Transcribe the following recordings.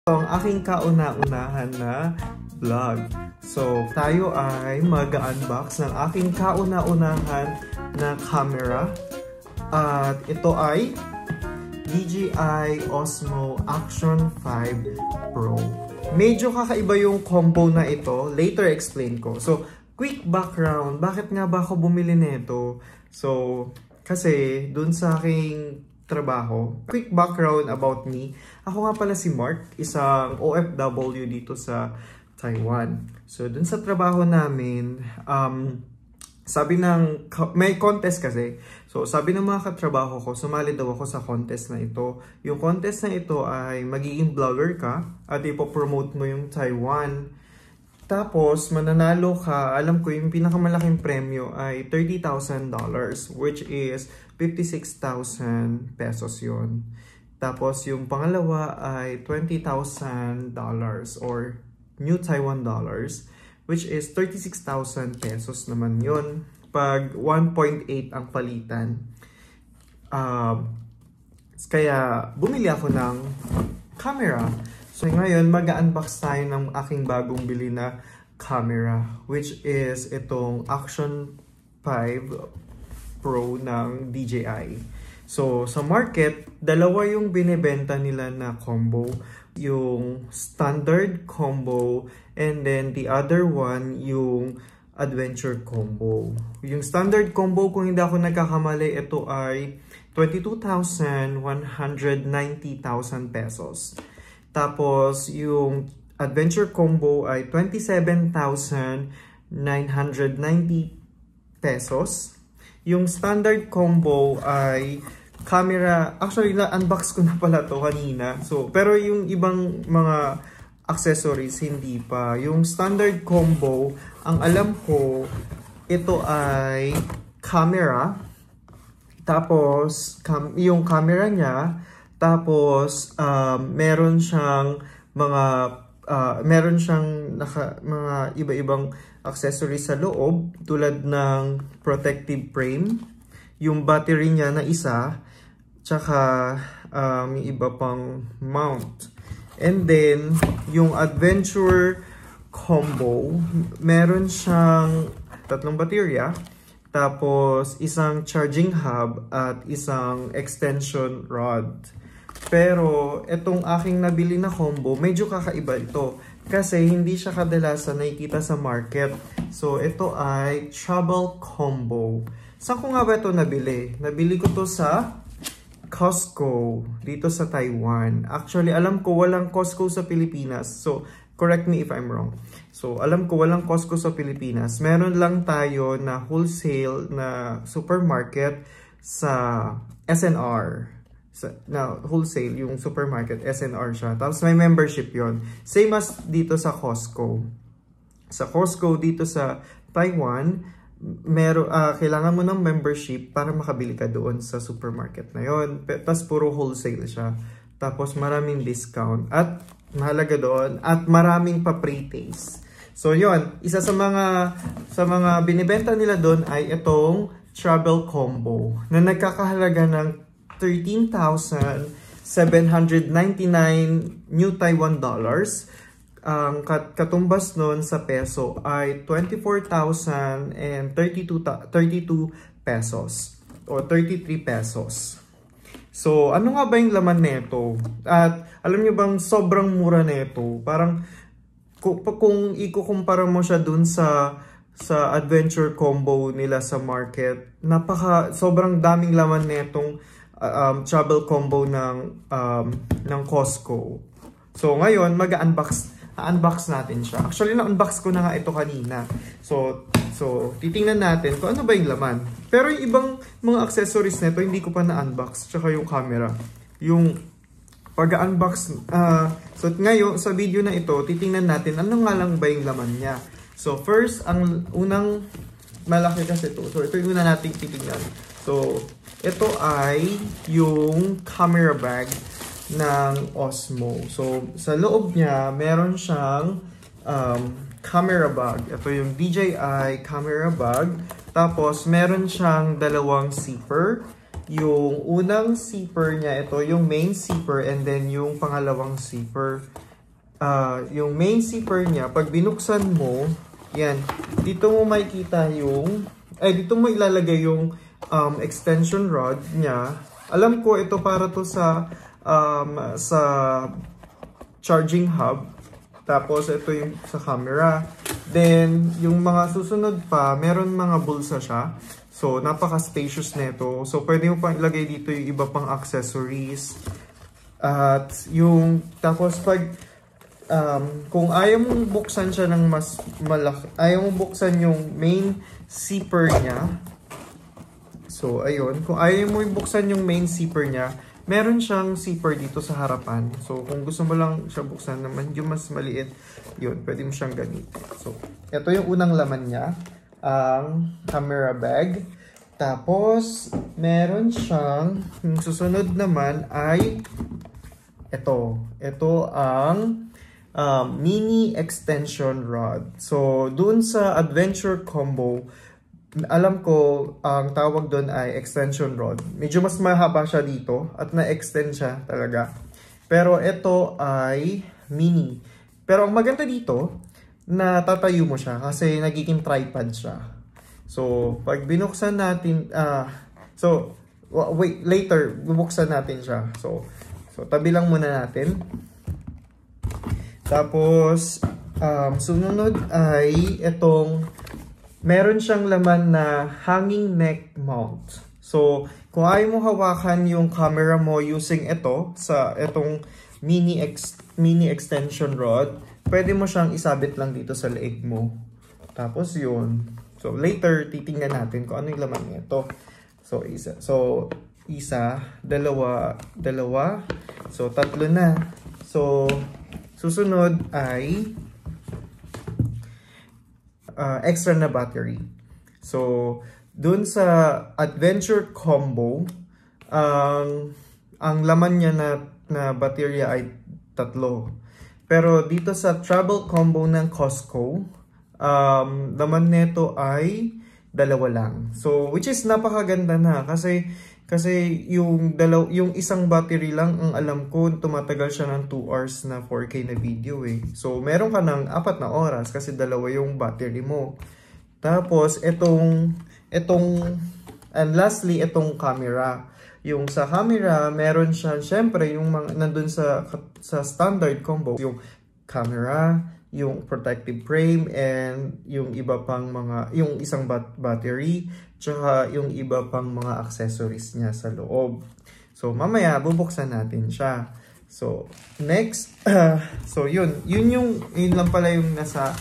Ang aking kauna-unahan na vlog. So, tayo ay mag-unbox ng aking kauna-unahan na camera. At ito ay DJI Osmo Action 5 Pro. Medyo kakaiba yung combo na ito. Later explain ko. So, quick background. Bakit nga ba ako bumili nito? So, kasi dun sa aking trabaho. Quick background about me. Ako nga pala si Mark, isang OFW dito sa Taiwan. So, dun sa trabaho namin, sabi ng, may contest kasi. So, sabi ng mga katrabaho ko, sumali daw ako sa contest na ito. Yung contest na ito ay magiging vlogger ka at ipopromote mo yung Taiwan. Tapos, mananalo ka, alam ko yung pinakamalaking premyo ay $30,000, which is 56,000 pesos yun. Tapos, yung pangalawa ay $20,000 or New Taiwan dollars, which is 36,000 pesos naman yun. Pag 1.8 ang palitan. Kaya, bumili ako ng camera. So ngayon, mag-unbox tayo ng aking bagong bili na camera, which is itong Action 5 Pro ng DJI. So sa market, dalawa yung binibenta nila na combo. Yung standard combo and then the other one, yung adventure combo. Yung standard combo, kung hindi ako nagkakamali, ito ay 22,190,000 pesos. Tapos, yung adventure combo ay 27,990 pesos. Yung standard combo ay camera, actually na-unbox ko na pala to kanina. So, pero yung ibang mga accessories hindi pa. Yung standard combo, ang alam ko, ito ay camera. Tapos, yung camera niya, tapos, meron siyang mga iba-ibang accessories sa loob, tulad ng protective frame, yung battery niya na isa, tsaka yung iba pang mount. And then, yung adventure combo, meron siyang 3 baterya, tapos isang charging hub at isang extension rod. Pero itong aking nabili na combo, medyo kakaiba ito. Kasi hindi siya kadalasan nakikita sa market. So ito ay travel combo. Saan ko nga ba ito nabili? Nabili ko to sa Costco dito sa Taiwan. Actually, alam ko walang Costco sa Pilipinas. So, correct me if I'm wrong. So, alam ko walang Costco sa Pilipinas. Meron lang tayo na wholesale na supermarket sa SNR. Na wholesale, yung supermarket, SNR siya. Tapos may membership yon. Same as dito sa Costco. Sa Costco dito sa Taiwan, kailangan mo ng membership para makabili ka doon sa supermarket na yon. Tapos puro wholesale siya. Tapos maraming discount. At mahalaga doon. At maraming pa pre-taste. So yon, isa sa mga binibenta nila doon ay itong travel combo na nagkakahalaga ng 13,799 New Taiwan dollars. Ang katumbas nun sa peso ay 24,032 pesos o 33 pesos. So, ano nga ba yung laman nito? At alam niyo bang sobrang mura nito? Parang kung ikukumpara mo siya dun sa adventure combo nila sa market, sobrang daming laman netong travel combo ng Costco. So ngayon unbox natin siya. Actually na-unbox ko na nga ito kanina. So titingnan natin kung ano ba yung laman. Pero yung ibang mga accessories nito hindi ko pa na-unbox, tsaka yung camera. Yung pag-unbox so ngayon sa video na ito, titingnan natin ano nga lang ba yung laman niya. So first, ang unang malaki kasi ito. So ito yung una nating titingnan. So ito ay yung camera bag ng Osmo. So, sa loob niya, meron siyang camera bag. Ito yung DJI camera bag. Tapos, meron siyang dalawang zipper. Yung unang zipper niya, ito yung main zipper and then yung pangalawang zipper. yung main zipper niya, pag binuksan mo, yan, dito mo makikita yung, dito mo ilalagay yung extension rod niya. Alam ko ito para to sa charging hub. Tapos ito yung sa camera. Then yung mga susunod pa, meron mga bulsa siya. So napaka-spacious nito. So pwede mo pang ilagay dito yung iba pang accessories. At yung tapos pag kung ayaw mong buksan siya ng mas malaki, ayaw mong buksan yung main zipper niya. So ayun, kung ayaw mo buksan yung main zipper niya, meron siyang zipper dito sa harapan. So, kung gusto mo lang siya buksan naman, yung mas maliit, yun, pwede mo siyang gamitin. So, ito yung unang laman niya, ang camera bag. Tapos, meron siyang, yung susunod naman ay, ito. Ito ang mini extension rod. So, dun sa adventure combo, alam ko, ang tawag doon ay extension rod. Medyo mas mahaba siya dito at na-extend siya talaga. Pero ito ay mini. Pero ang maganda dito, natatayo mo siya kasi nagiging tripod siya. So, pag binuksan natin, wait, later, bubuksan natin siya. So tabi lang muna natin. Tapos, sunod ay itong meron siyang laman na hanging neck mount. So, kung ayaw mo hawakan yung camera mo using itong mini extension rod, pwede mo siyang isabit lang dito sa leeg mo. Tapos yun. So, later, titingnan natin kung ano yung laman nito. So, isa, dalawa. So, tatlo na. So, susunod ay extra na battery. So, dun sa adventure combo, ang laman niya na baterya ay 3. Pero dito sa travel combo ng Costco, laman nito ay 2 lang. So, which is napakaganda na kasi yung isang battery lang, ang alam ko, tumatagal siya ng 2 hours na 4K na video eh. So, meron ka ng 4 na oras kasi 2 yung battery mo. Tapos, and lastly, itong camera. Yung sa camera, meron siya, syempre, yung nandun sa standard combo, yung camera, yung protective frame, and yung iba pang yung isang battery, tsaka yung iba pang mga accessories niya sa loob. So, mamaya, bubuksan natin siya. So, next, so yun lang pala yung nasa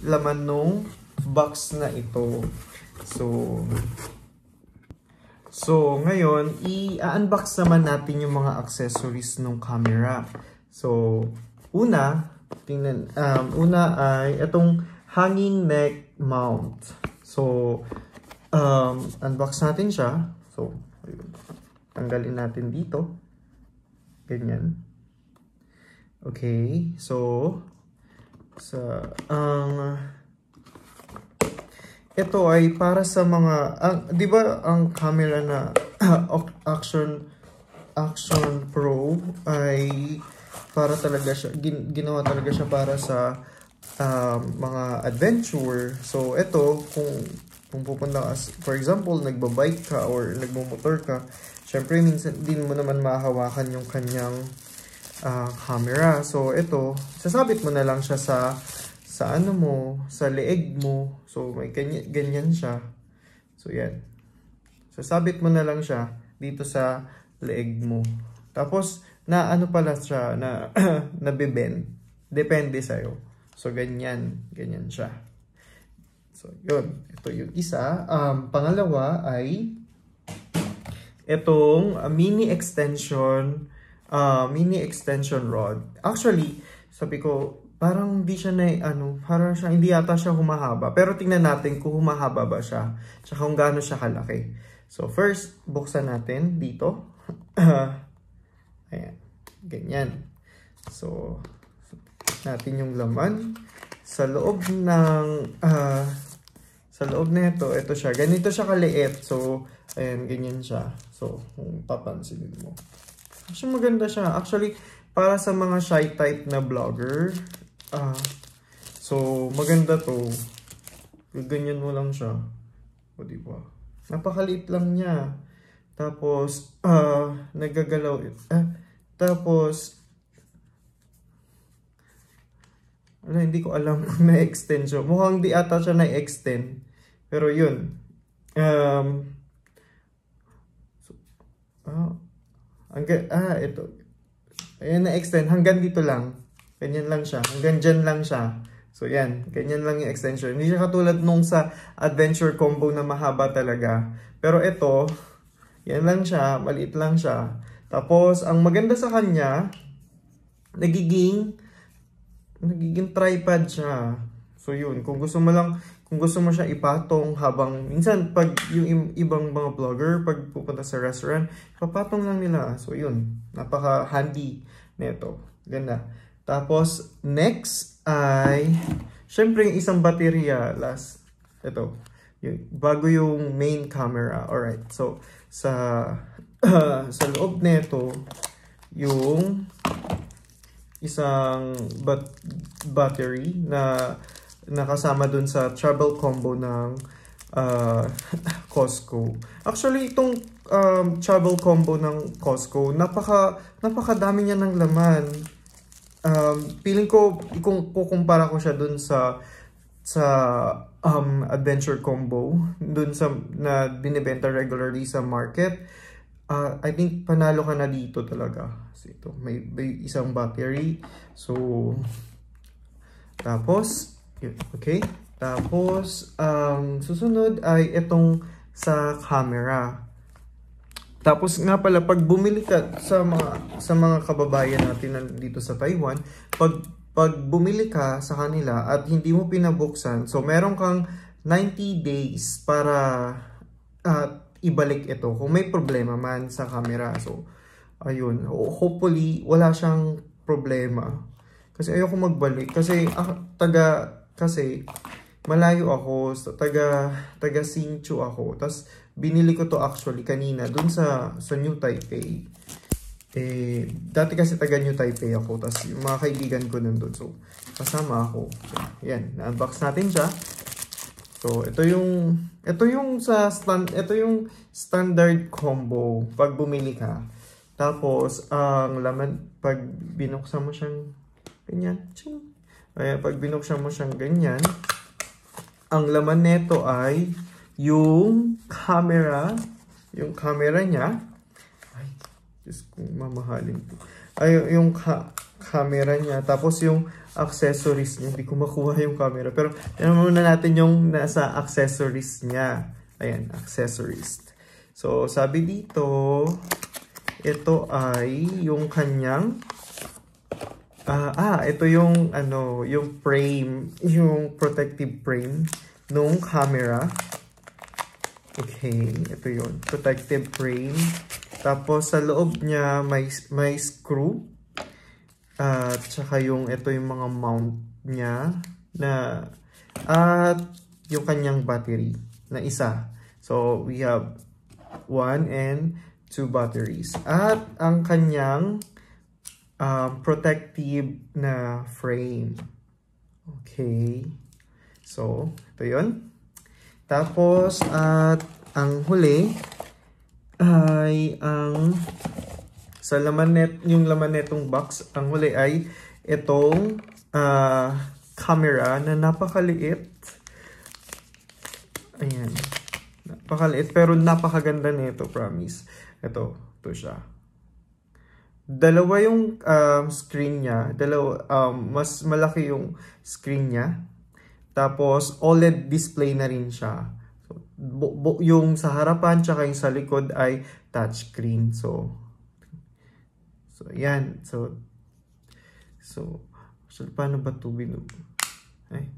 laman nung box na ito. So ngayon, i-unbox naman natin yung mga accessories ng camera. So, una ay itong hanging neck mount. So, unbox natin siya. So, tanggalin natin dito. Ganyan. Okay. So, ito ay para sa mga, di ba ang camera na Action Pro ay para talaga siya, ginawa talaga siya para sa mga adventure. So, ito, kung pupunta ka, for example, nagbabike ka or nagmumotor ka, syempre, minsan din mo naman mahahawakan yung kanyang camera. So, ito, sasabit mo na lang siya sa leeg mo. So, may ganyan siya. So, yan. Sasabit mo na lang siya dito sa leeg mo. Tapos, pala siya, nabibend. Depende sa'yo. So, ganyan siya. So, yun. Ito yung isa. Pangalawa ay itong mini extension rod. Actually, sabi ko, parang hindi siya hindi yata siya humahaba. Pero tingnan natin kung humahaba ba siya. Tsaka kung gaano siya kalaki. So, first, buksan natin dito. Ayan. Ganyan. So, natin yung laman. Sa loob nito, ito siya. Ganito siya kaliit. So, ayan, ganyan siya. So, kung papansinin mo. Actually, maganda siya. Actually, para sa mga shy type na vlogger. So, maganda to. Ganyan mo lang siya. O, diba? Napakaliit lang niya. Tapos, nagagalaw. Tapos, hindi ko alam kung na-extend siya. Mukhang di ata siya na-extend. Pero yun. Ito. Ayan, na-extend. Hanggang dito lang. Ganyan lang siya. Hanggang dyan lang siya. So, yan. Ganyan lang yung extension. Hindi siya katulad nung sa adventure combo na mahaba talaga. Pero ito, yan lang siya. Maliit lang siya. Tapos, ang maganda sa kanya, nagiging tripod siya. So, yun. Kung gusto mo siya ipatong habang, minsan, pag yung ibang mga vlogger, pag pupunta sa restaurant, papatong lang nila. So, yun. Napaka-handy nito. Ganda. Tapos, next ay, syempre, yung isang baterya. Ito. Bago yung main camera. Alright. So, sa loob nito, yung isang battery na nakasama dun sa travel combo ng Costco. Actually, itong travel combo ng Costco, napakadami niya ng laman. Feeling ko, kung kukumpara ko siya dun sa adventure combo, dun sa na binibenta regularly sa market, I think panalo ka na dito talaga. So, ito, may isang battery. So, tapos, okay. Tapos, susunod ay itong sa camera. Tapos nga pala, pag bumili ka sa mga kababayan natin dito sa Taiwan, pag bumili ka sa kanila at hindi mo pinabuksan, so meron kang 90 days para ibalik ito kung may problema man sa camera. So, ayun. Hopefully, wala siyang problema. Kasi ayoko magbalik. Kasi, malayo ako. Taga Hsinchu ako. Tapos, binili ko to actually kanina dun sa New Taipei. Dati kasi taga New Taipei ako. Tapos, yung mga kaibigan ko nandun. So, kasama ako. So, yan. Na-unbox natin siya. So, ito yung standard combo pag bumili ka. Tapos, ang laman, pag binuksan mo siyang ganyan, pag binuksan mo siyang ganyan, ang laman nito ay yung camera niya. Ay, Diyos kong mamahalin po. Ay, yung camera niya. Tapos yung accessories niya. Hindi ko makuha yung camera. Pero, tignan muna natin yung nasa accessories niya. Ayan, accessories. So, sabi dito, ito ay yung kanyang, ito yung, yung frame, yung protective frame nung camera. Okay, ito yun. Protective frame. Tapos, sa loob niya, may screw. At saka ito yung mga mount niya at yung kanyang battery na isa. So, we have 1 and 2 batteries. At ang kanyang protective na frame. Okay. So, ito yun. Tapos, at ang huli ay yung laman netong box, ang huli ay itong camera na napakaliit. Ayan. Napakaliit pero napakaganda nito, promise. Ito siya. Dalawa yung screen niya. Mas malaki yung screen niya. Tapos OLED display na rin siya. So, yung sa harapan tsaka yung sa likod ay touchscreen. So yan. So, paano ba ito binubuksan? Ay,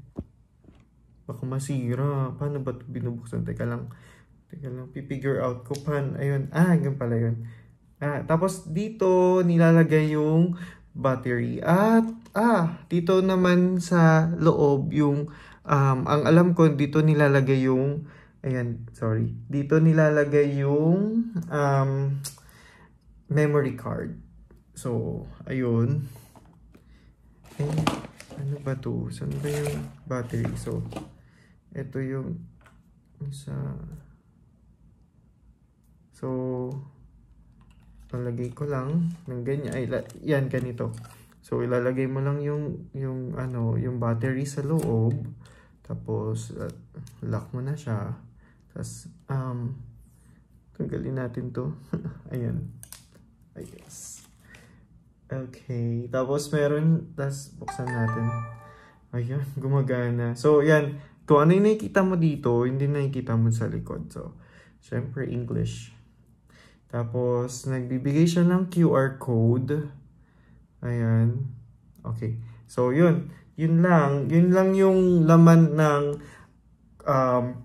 baka masira. Paano ba ito binubuksan? Teka lang, pipigure out ko. Ayun. Ganyan pala yun. Tapos, dito, nilalagay yung battery. At, dito naman sa loob, yung, ang alam ko, dito nilalagay yung, dito nilalagay yung, memory card. So, ayun. Eh, ano ba to? Saan ba yung battery? So, ito yung isa. So, palagay ko lang ng ganyan. Ay, yan, ganito. So, ilalagay mo lang yung battery sa loob. Tapos, lock mo na siya. Tapos, tanggalin natin to. Ayan. I guess. Okay. Tapos, tapos, buksan natin. Ayan, gumagana. So, yan. Kung ano yung nakikita mo dito, hindi nakikita mo sa likod. So, syempre, English. Tapos, nagbibigay siya ng QR code. Ayan. Okay. So, yun. Yun lang yung laman ng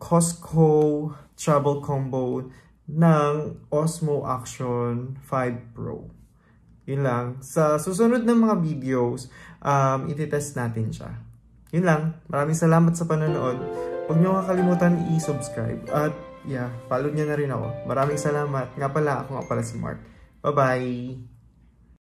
Costco travel combo ng Osmo Action 5 Pro. Yun lang. Sa susunod ng mga videos, ititest natin siya. Yun lang. Maraming salamat sa panonood. Huwag niyo kakalimutan i-subscribe. At yeah, follow niyo na rin ako. Maraming salamat. Nga pala, ako nga pala si Mark. Bye-bye!